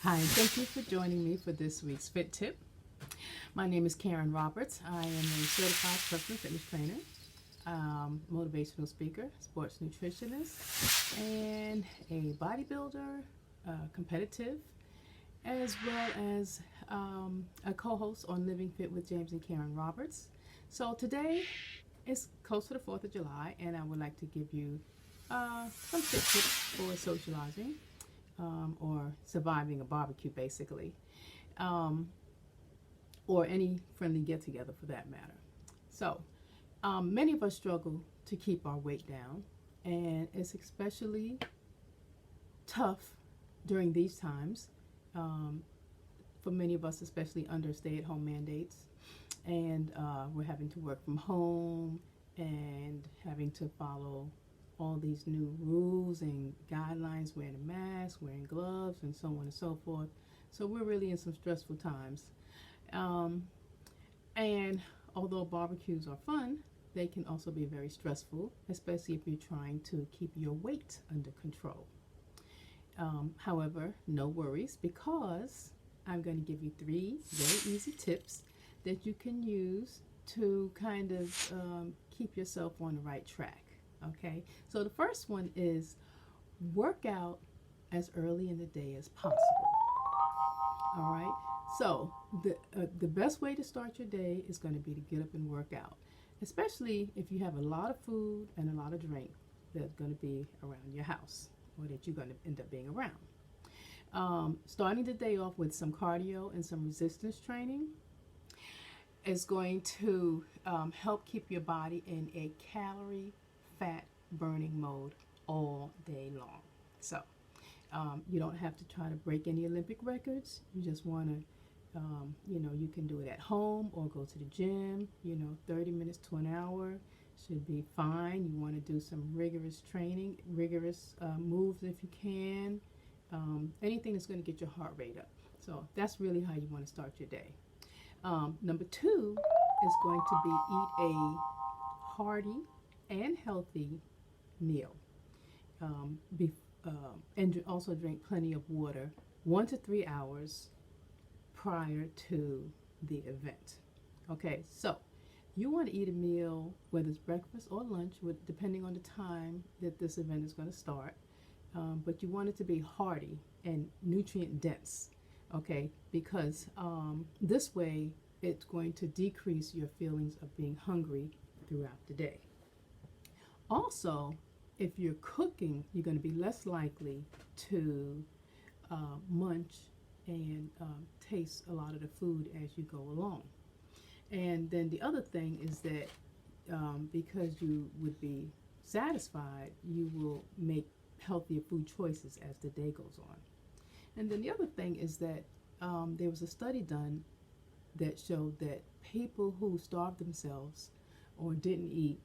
Hi, and thank you for joining me for this week's Fit Tip. My name is Karen Roberts. I am a certified personal fitness trainer, motivational speaker, sports nutritionist, and a bodybuilder, competitive, as well as a co-host on Living Fit with James and Karen Roberts. So today is close to the 4th of July, and I would like to give you some fit tips for socializing or surviving a barbecue, basically, um, or any friendly get together for that matter. So, many of us struggle to keep our weight down, and it's especially tough during these times for many of us, especially under stay at home mandates. And we're having to work from home and having to follow all these new rules and guidelines, wearing a mask, wearing gloves, and so on and so forth. So we're really in some stressful times. Um, and although barbecues are fun, they can also be very stressful, especially if you're trying to keep your weight under control. However, no worries, because I'm going to give you 3 very easy tips that you can use to kind of keep yourself on the right track. Okay, so the first one is work out as early in the day as possible. All right, so the best way to start your day is going to be to get up and work out, especially if you have a lot of food and a lot of drink that's going to be around your house or that you're going to end up being around. Starting the day off with some cardio and some resistance training is going to help keep your body in a calorie fat burning mode all day long. So you don't have to try to break any Olympic records. You just want to, you can do it at home or go to the gym. 30 minutes to an hour should be fine. You want to do some rigorous training, rigorous moves if you can. Anything that's going to get your heart rate up. So that's really how you want to start your day. Number 2 is going to be eat a hearty and healthy meal. And also drink plenty of water 1 to 3 hours prior to the event. Okay, so you want to eat a meal, whether it's breakfast or lunch, depending on the time that this event is going to start. But you want it to be hearty and nutrient dense, okay? Because this way it's going to decrease your feelings of being hungry throughout the day. Also, if you're cooking, you're going to be less likely to munch and taste a lot of the food as you go along. And then the other thing is that because you would be satisfied, you will make healthier food choices as the day goes on. And then the other thing is that there was a study done that showed that people who starved themselves or didn't eat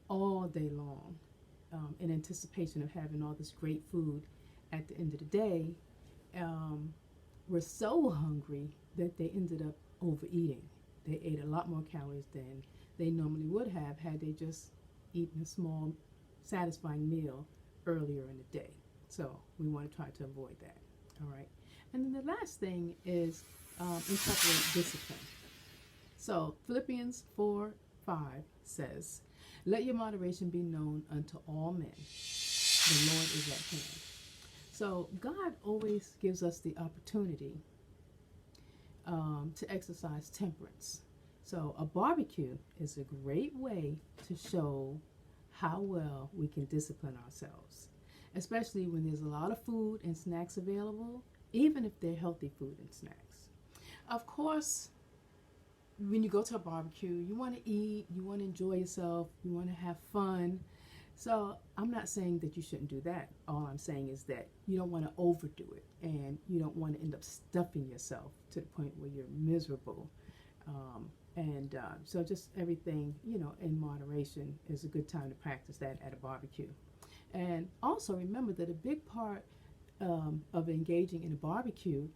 all day long in anticipation of having all this great food at the end of the day were so hungry that they ended up overeating. They ate a lot more calories than they normally would have had they just eaten a small satisfying meal earlier in the day. So we want to try to avoid that. All right. And then the last thing is incorporate discipline. So Philippians 4:5 says, "Let your moderation be known unto all men. The Lord is at hand." So God always gives us the opportunity to exercise temperance. So a barbecue is a great way to show how well we can discipline ourselves, especially when there's a lot of food and snacks available, even if they're healthy food and snacks. Of course, when you go to a barbecue, you want to eat, you want to enjoy yourself, you want to have fun. So I'm not saying that you shouldn't do that. All I'm saying is that you don't want to overdo it, and you don't want to end up stuffing yourself to the point where you're miserable. So just everything, in moderation is a good time to practice that at a barbecue. And also remember that a big part of engaging in a barbecue,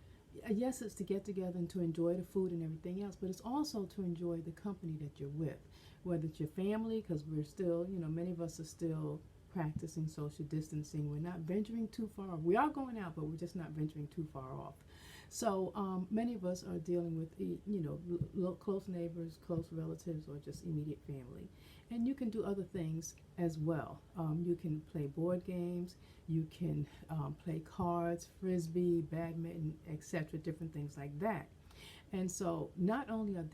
yes, it's to get together and to enjoy the food and everything else, but it's also to enjoy the company that you're with, whether it's your family, because we're still, many of us are still practicing social distancing. We're not venturing too far. We are going out, but we're just not venturing too far off. So many of us are dealing with, close neighbors, close relatives, or just immediate family. And you can do other things as well. You can play board games. You can play cards, frisbee, badminton, etc., different things like that. And so not only are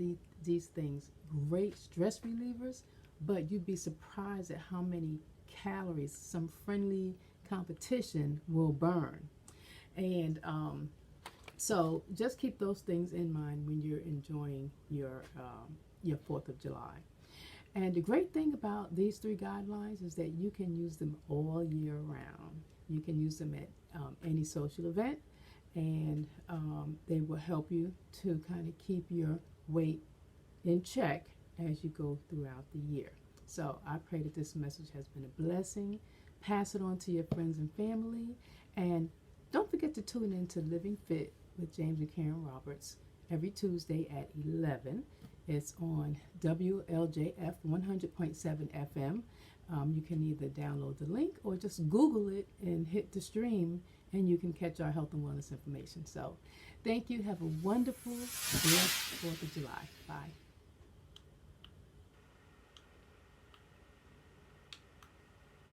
these things great stress relievers, but you'd be surprised at how many calories some friendly competition will burn. And so just keep those things in mind when you're enjoying your 4th of July. And the great thing about these 3 guidelines is that you can use them all year round. You can use them at any social event, and they will help you to kind of keep your weight in check as you go throughout the year. So I pray that this message has been a blessing. Pass it on to your friends and family. And don't forget to tune in to Living Fit with James and Karen Roberts every Tuesday at 11. It's on WLJF 100.7 FM. You can either download the link or just Google it and hit the stream, and you can catch our health and wellness information. So thank you. Have a wonderful, blessed 4th of July. Bye.